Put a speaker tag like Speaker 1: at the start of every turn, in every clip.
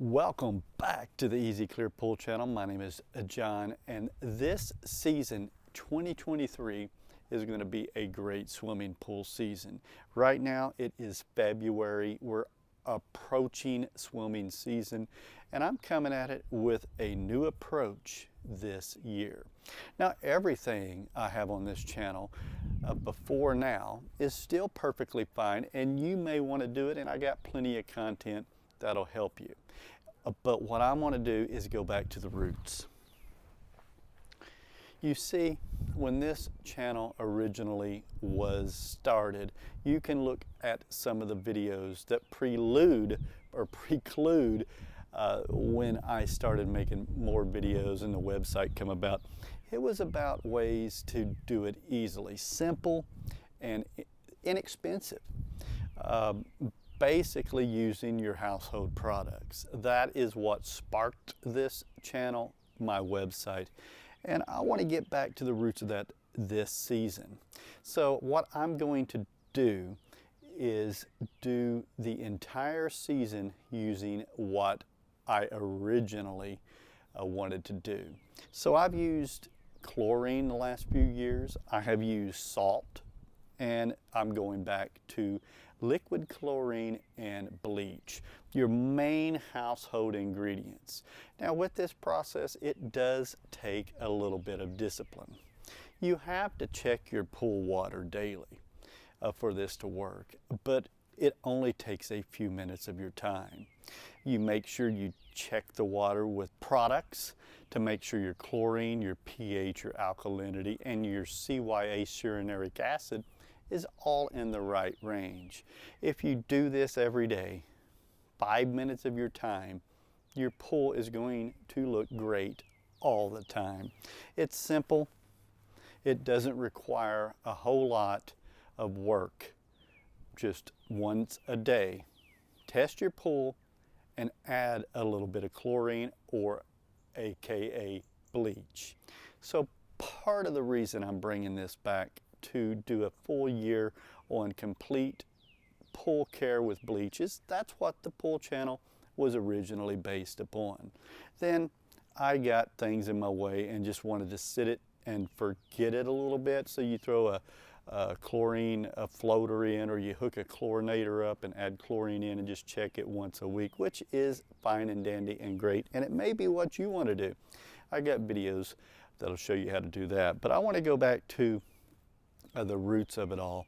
Speaker 1: Welcome back to the Easy Clear Pool channel. My name is John, and this season 2023 is going to be a great swimming pool season. Right now it is February. We're approaching swimming season, and I'm coming at it with a new approach this year. Now, everything I have on this channel before now is still perfectly fine, and you may want to do it, and I got plenty of content that'll help you. But what I want to do is go back to the roots. You see, when this channel originally was started, you can look at some of the videos that preclude when I started making more videos and the website come about. It was about ways to do it easily, simple and inexpensive. Basically using your household products. That is what sparked this channel, my website, and I want to get back to the roots of that this season. So what I'm going to do is do the entire season using what I originally wanted to do. So I've used chlorine the last few years, I have used salt, and I'm going back to liquid chlorine and bleach, your main household ingredients. Now with this process, it does take a little bit of discipline. You have to check your pool water daily for this to work, but it only takes a few minutes of your time. You make sure you check the water with products to make sure your chlorine, your pH, your alkalinity, and your CYA cyanuric acid is all in the right range. If you do this every day, 5 minutes of your time, your pool is going to look great all the time. It's simple. It doesn't require a whole lot of work. Just once a day, test your pool and add a little bit of chlorine, or AKA bleach. So part of the reason I'm bringing this back to do a full year on complete pool care with bleaches. That's what the pool channel was originally based upon. Then I got things in my way and just wanted to sit it and forget it a little bit. So you throw a chlorine floater in, or you hook a chlorinator up and add chlorine in and just check it once a week, which is fine and dandy and great, and it may be what you want to do. I got videos that'll show you how to do that, but I want to go back to the roots of it all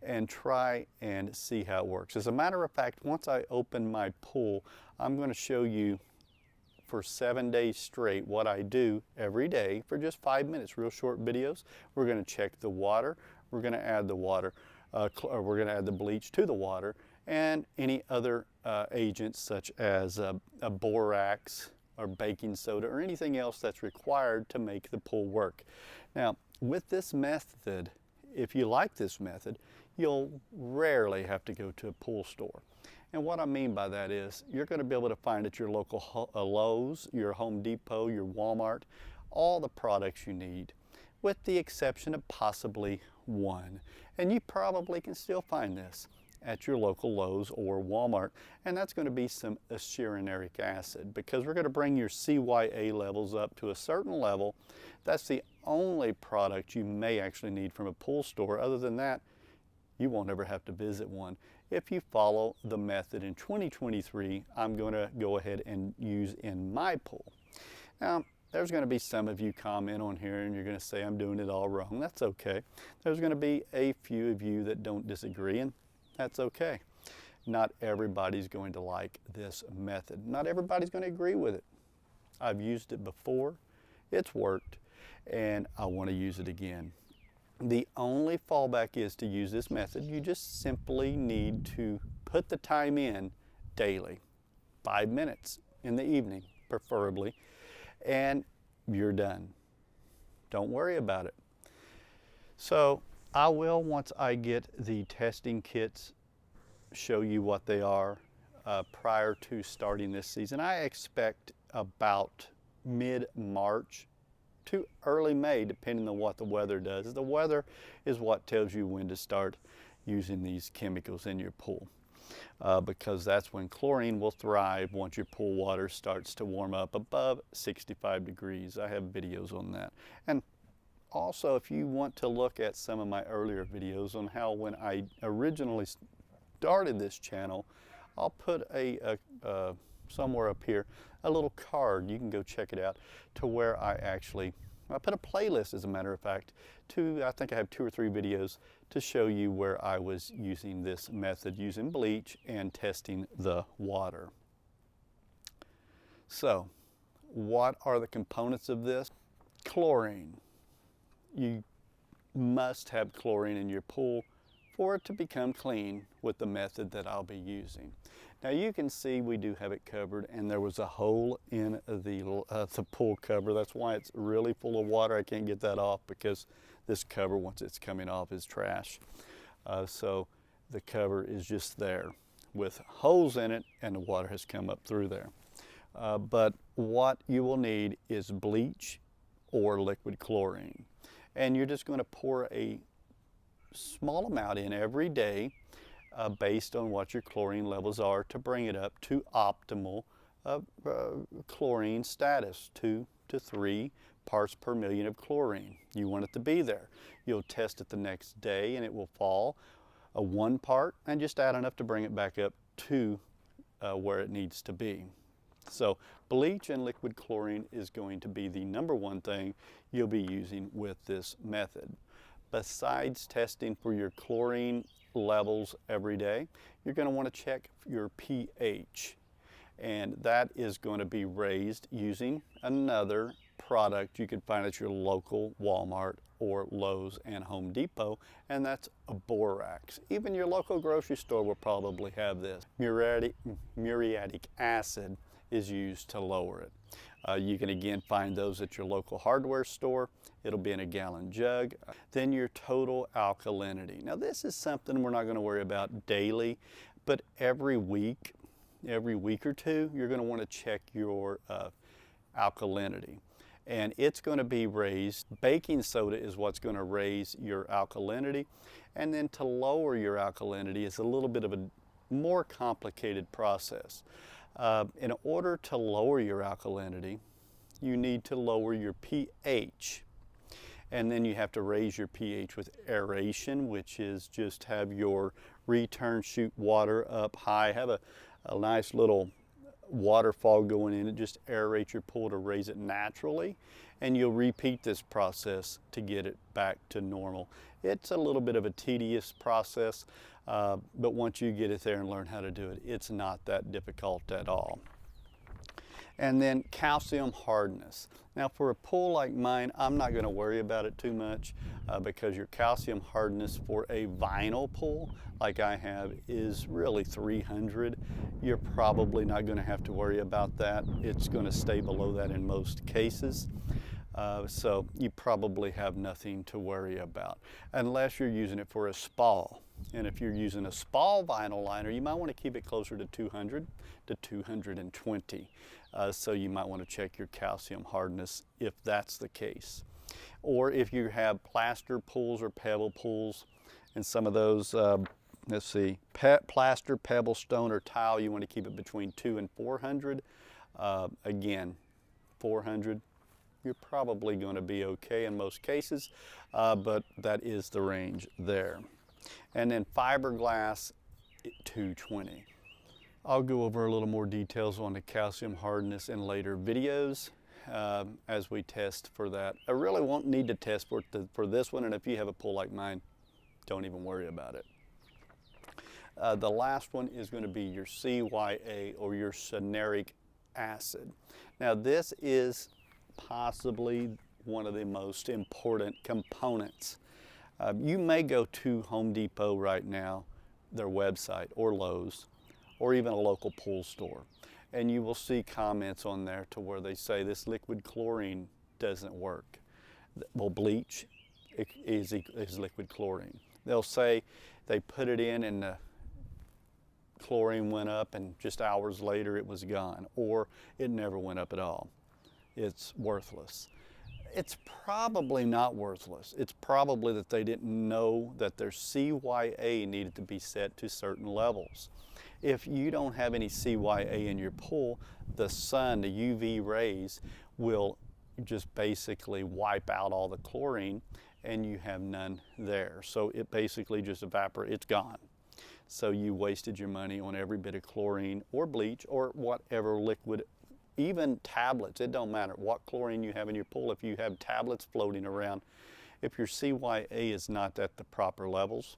Speaker 1: and try and see how it works. As a matter of fact, once I open my pool, I'm going to show you for 7 days straight what I do every day for just 5 minutes, real short videos. We're going to check the water, we're going to add the water, or we're going to add the bleach to the water, and any other agents such as a borax or baking soda or anything else that's required to make the pool work. Now, with this method, if you like this method, you'll rarely have to go to a pool store. And what I mean by that is you're going to be able to find at your local Lowe's, your Home Depot, your Walmart, all the products you need, with the exception of possibly one. And you probably can still find this at your local Lowe's or Walmart, and that's going to be some cyanuric acid, because we're going to bring your CYA levels up to a certain level. That's the only product you may actually need from a pool store. Other than that, you won't ever have to visit one if you follow the method in 2023 I'm going to go ahead and use in my pool. Now, there's going to be some of you comment on here and you're going to say I'm doing it all wrong. That's okay. There's going to be a few of you that don't disagree, and that's okay. Not everybody's going to like this method. Not everybody's going to agree with it. I've used it before. It's worked, and I want to use it again. The only fallback is to use this method. You just simply need to put the time in daily, 5 minutes in the evening, preferably, and you're done. Don't worry about it. So I will, once I get the testing kits, show you what they are prior to starting this season. I expect about mid-March to early May, depending on what the weather does. The weather is what tells you when to start using these chemicals in your pool. because that's when chlorine will thrive once your pool water starts to warm up above 65 degrees. I have videos on that. And also, if you want to look at some of my earlier videos on how when I originally started this channel, I'll put somewhere up here a little card. You can go check it out to where I put a playlist, as a matter of fact, I think I have 2 or 3 videos to show you where I was using this method, using bleach and testing the water. So, what are the components of this? Chlorine. You must have chlorine in your pool for it to become clean with the method that I'll be using. Now you can see we do have it covered, and there was a hole in the pool cover. That's why it's really full of water. I can't get that off because this cover, once it's coming off, is trash. So the cover is just there with holes in it, and the water has come up through there. But what you will need is bleach or liquid chlorine. And you're just going to pour a small amount in every day based on what your chlorine levels are to bring it up to optimal chlorine status, 2 to 3 parts per million of chlorine. You want it to be there. You'll test it the next day and it will fall a 1 part, and just add enough to bring it back up to where it needs to be. So bleach and liquid chlorine is going to be the #1 thing you'll be using with this method. Besides testing for your chlorine levels every day, you're going to want to check your pH, and that is going to be raised using another product you can find at your local Walmart or Lowe's and Home Depot, and that's a borax. Even your local grocery store will probably have this. Muriatic acid is used to lower it. You can again find those at your local hardware store. It'll be in a gallon jug. Then your total alkalinity. Now this is something we're not going to worry about daily, but every week or two, you're going to want to check your alkalinity. And it's going to be raised. Baking soda is what's going to raise your alkalinity. And then to lower your alkalinity is a little bit of a more complicated process. In order to lower your alkalinity, you need to lower your pH. And then you have to raise your pH with aeration, which is just have your return chute water up high. Have a nice little waterfall going in and just aerate your pool to raise it naturally. And you'll repeat this process to get it back to normal. It's a little bit of a tedious process, but once you get it there and learn how to do it, it's not that difficult at all. And then calcium hardness. Now for a pool like mine, I'm not going to worry about it too much because your calcium hardness for a vinyl pool like I have is really 300. You're probably not going to have to worry about that. It's going to stay below that in most cases. So you probably have nothing to worry about unless you're using it for a spall. And if you're using a spall vinyl liner, you might want to keep it closer to 200 to 220. So you might want to check your calcium hardness if that's the case. Or if you have plaster pools or pebble pools, and some of those, let's see, plaster, pebble, stone, or tile, you want to keep it between 200 and 400. Again, 400. You're probably going to be okay in most cases, but that is the range there. And then fiberglass, 220. I'll go over a little more details on the calcium hardness in later videos as we test for that. I really won't need to test for this one, and if you have a pool like mine, don't even worry about it. The last one is going to be your CYA, or your cyanuric acid. Now this is possibly one of the most important components. You may go to Home Depot right now, their website, or Lowe's, or even a local pool store, and you will see comments on there to where they say this liquid chlorine doesn't work. Well, bleach is liquid chlorine. They'll say they put it in and the chlorine went up and just hours later it was gone, or it never went up at all. It's worthless. It's probably not worthless. It's probably that they didn't know that their CYA needed to be set to certain levels. If you don't have any CYA in your pool, the sun, the UV rays, will just basically wipe out all the chlorine and you have none there. So it basically just evaporates, it's gone. So you wasted your money on every bit of chlorine or bleach or whatever liquid, even tablets. It don't matter what chlorine you have in your pool. If you have tablets floating around, if your CYA is not at the proper levels,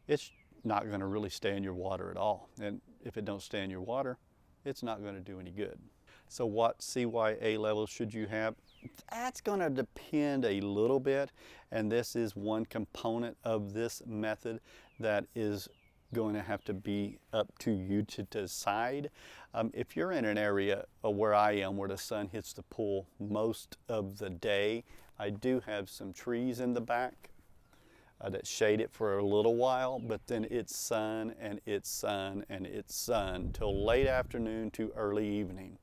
Speaker 1: it's not going to really stay in your water at all. And if it don't stay in your water, it's not going to do any good. So what CYA levels should you have? That's going to depend a little bit, and this is one component of this method that is going to have to be up to you to decide. If you're in an area where I am, where the sun hits the pool most of the day, I do have some trees in the back that shade it for a little while, but then it's sun and it's sun and it's sun till late afternoon to early evening.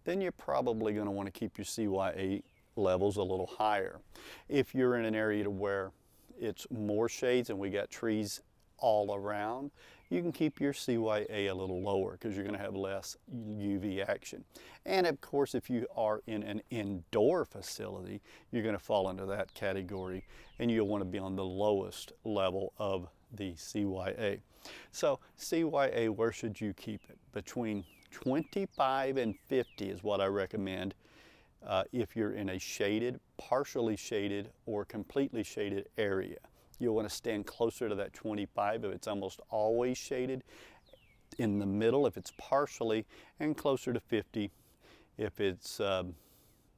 Speaker 1: Then you're probably going to want to keep your CYA levels a little higher. If you're in an area where it's more shades and we got trees all around, you can keep your CYA a little lower because you're going to have less UV action. And of course, if you are in an indoor facility, you're going to fall into that category and you'll want to be on the lowest level of the CYA. So CYA, where should you keep it? Between 25 and 50 is what I recommend if you're in a shaded, partially shaded, or completely shaded area. You'll want to stand closer to that 25 if it's almost always shaded, in the middle if it's partially, and closer to 50 if it's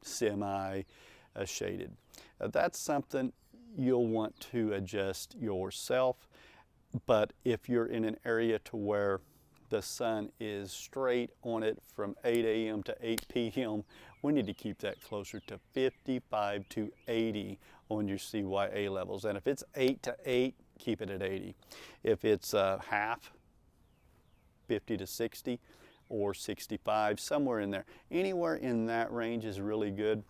Speaker 1: semi-shaded. That's something you'll want to adjust yourself, but if you're in an area to where the sun is straight on it from 8 a.m. to 8 p.m., we need to keep that closer to 55 to 80 on your CYA levels. And if it's 8 to 8, keep it at 80. If it's half, 50 to 60, or 65, somewhere in there. Anywhere in that range is really good.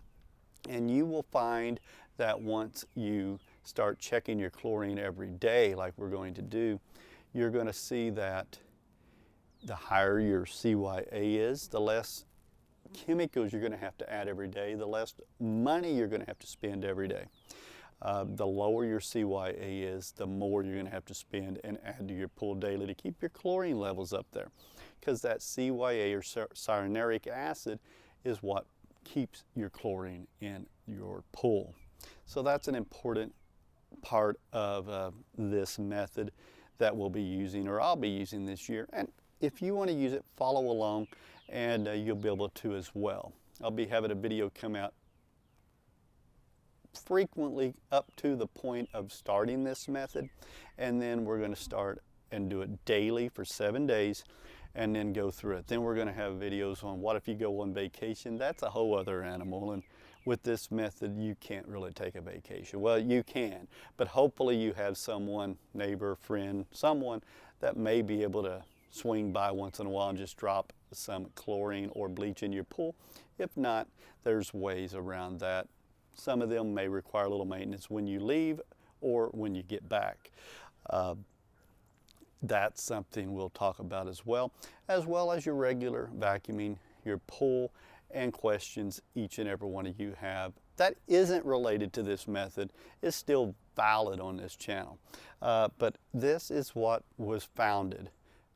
Speaker 1: And you will find that once you start checking your chlorine every day, like we're going to do, you're going to see that the higher your CYA is, the less chemicals you're going to have to add every day, the less money you're going to have to spend every day. The lower your CYA is, the more you're going to have to spend and add to your pool daily to keep your chlorine levels up there. Because that CYA, or cyanuric acid, is what keeps your chlorine in your pool. So that's an important part of this method that we'll be using, or I'll be using this year. And if you want to use it, follow along, and you'll be able to as well. I'll be having a video come out frequently up to the point of starting this method, and then we're going to start and do it daily for 7 days and then go through it. Then we're going to have videos on what if you go on vacation. That's a whole other animal, and with this method you can't really take a vacation. Well, you can, but hopefully you have someone, neighbor, friend, someone that may be able to swing by once in a while and just drop some chlorine or bleach in your pool. If not, there's ways around that. Some of them may require a little maintenance when you leave or when you get back. That's something we'll talk about as well as your regular vacuuming your pool and questions each and every one of you have that isn't related to this method is still valid on this channel. But this is what was founded.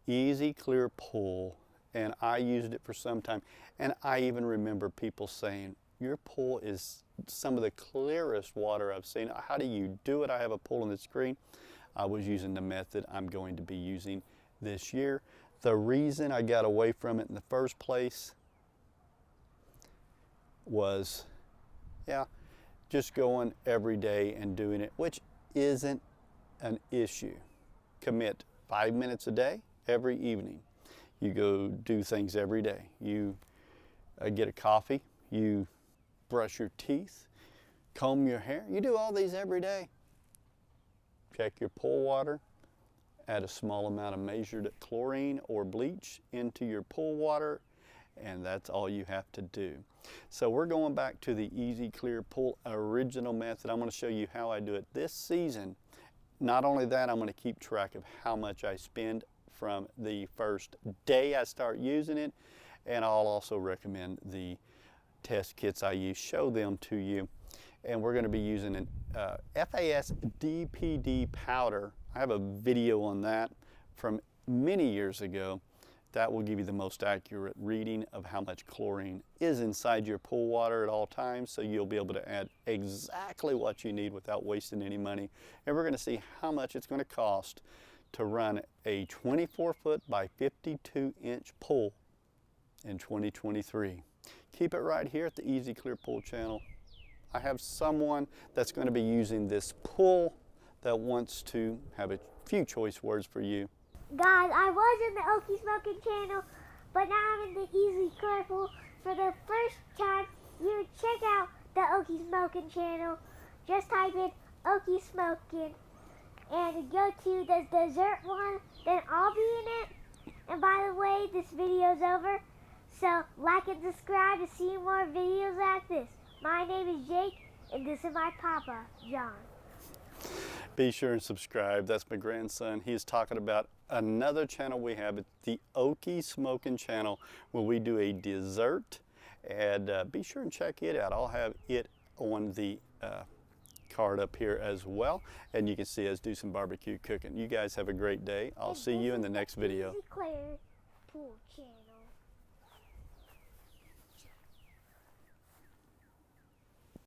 Speaker 1: Easy Clear Pool, and I used it for some time, and I even remember people saying, your pool is some of the clearest water I've seen. How do you do it? I have a pool on the screen. I was using the method I'm going to be using this year. The reason I got away from it in the first place was, just going every day and doing it, which isn't an issue. Commit 5 minutes a day, every evening. You go do things every day. You get a coffee, you brush your teeth, comb your hair. You do all these every day. Check your pool water, add a small amount of measured chlorine or bleach into your pool water, and that's all you have to do. So we're going back to the Easy Clear Pool original method. I'm going to show you how I do it this season. Not only that, I'm going to keep track of how much I spend from the first day I start using it, and I'll also recommend the test kits I use, show them to you. And we're going to be using an FAS DPD powder. I have a video on that from many years ago. That will give you the most accurate reading of how much chlorine is inside your pool water at all times, so you'll be able to add exactly what you need without wasting any money. And we're going to see how much it's going to cost to run a 24-foot by 52-inch pool in 2023. Keep it right here at the Easy Clear Pool channel. I have someone that's going to be using this pool that wants to have a few choice words for you.
Speaker 2: Guys, I was in the Okie Smoking channel, but now I'm in the Easy Clear Pool. For the first time, you check out the Okie Smoking channel. Just type in Okie Smoking and go to the dessert one, then I'll be in it. And by the way, this video's over, so like and subscribe to see more videos like this. My name is Jake, and this is my papa, John.
Speaker 1: Be sure and subscribe. That's my grandson. He's talking about another channel we have. It's the Okie Smoking channel, where we do a dessert. And be sure and check it out. I'll have it on the card up here as well. And you can see us do some barbecue cooking. You guys have a great day. I'll see you in the next video.
Speaker 2: Easy Clear Pool channel.